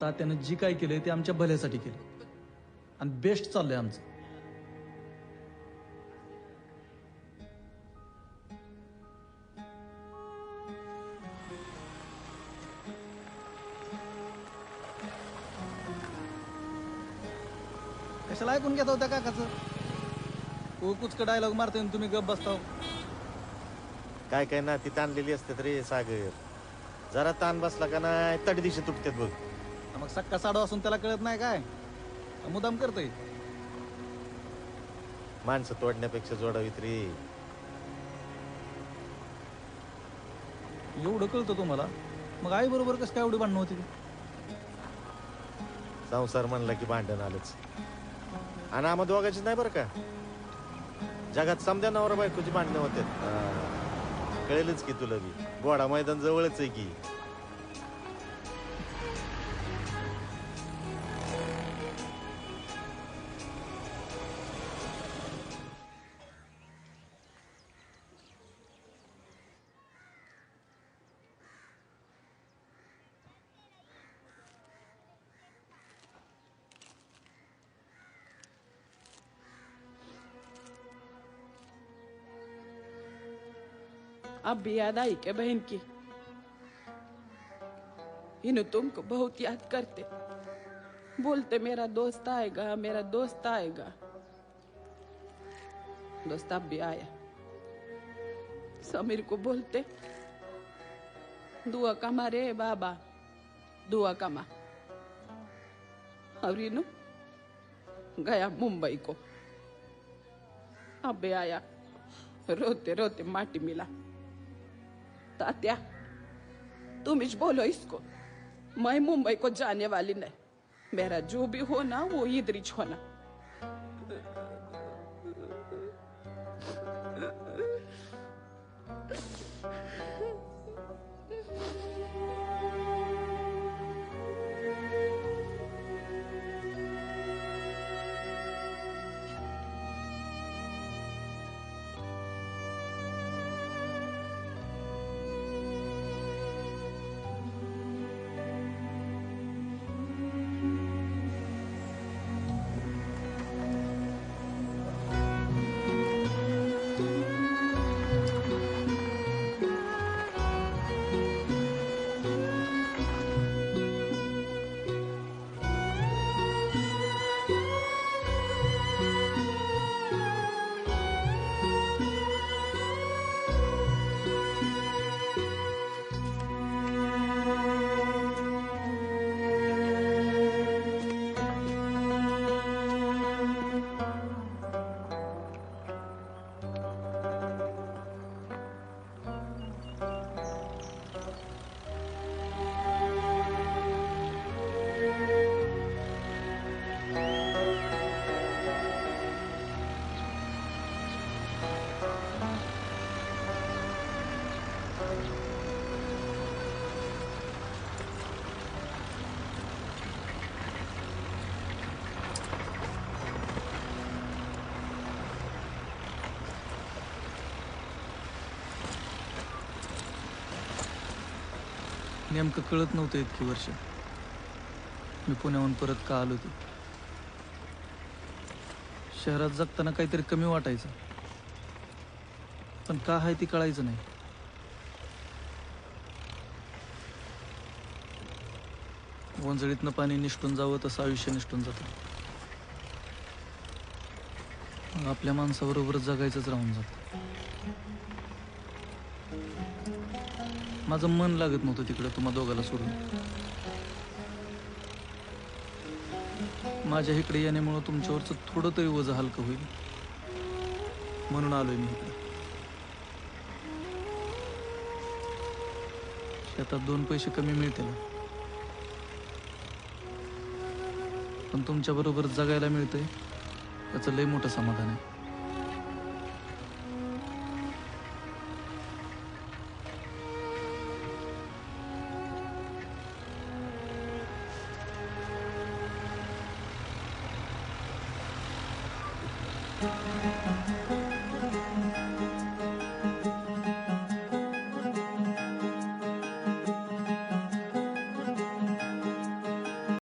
तात्यानं जी काय केलंय ते आमच्या भल्यासाठी केलं आणि बेस्ट चाललंय आमचं. कशाला ऐकून घेता होत्या काकाचं कुचक डायलॉग मारतोय तुम्ही गप बसताव. काय काय ना ती ताणलेली असते रे सागर. जरा ताण बसला का नाही तडी दिवशी तुटतात बघ. मग सक्का साडू असून त्याला कळत नाही काय मुदाम करतोय. माणसं तोडण्यापेक्षा जोडावीत रे. एवढं कळतं तुम्हाला मग आई बरोबर कसं काय एवढी भांडणं होती. संसार म्हणला की भांडण आलंच. आणि आम्हा दोघांचीच नाही बरं का, जगात समद्या नवरा बायकोची भांडणं होतात. कळेलच की तुला बी. गोडा मैदान जवळच आहे की. अब भी याद आई क्या बहन की? इन्हें तुमको बहुत याद करते, बोलते मेरा दोस्त आएगा मेरा दोस्त आएगा. दोस्त अब भी आया. समीर को बोलते दुआ कमा रे बाबा, दुआ कमा. और इन्हों गया मुंबई को. अब भी आया, रोते रोते माटी मिला. तात्या तुम इस बोलो इसको, मैं मुंबई को जाने वाली नहीं. मेरा जो भी होना वो इधर होना. नेमकं कळत नव्हतं इतकी वर्ष मी पुण्याहून परत का आलो. ते शहरात जगताना काहीतरी कमी वाटायचं, पण का आहे ती कळायचं नाही. वंजळीतनं पाणी निष्ठून जावं तसं आयुष्य निष्ठून जातं. मग आपल्या माणसाबरोबरच जगायचंच राहून जातं. माझं मन लागत नव्हतं तिकडं तुम्हा दोघाला सोडून. माझ्या इकडे येण्यामुळं तुमच्यावरचं थोडं तरी वजन हलकं होईल म्हणून आलोय मी इकडे. शेतात 2 पैसे कमी मिळतील, पण तुमच्या बरोबर जगायला मिळतंय याचं लय मोठं समाधान आहे.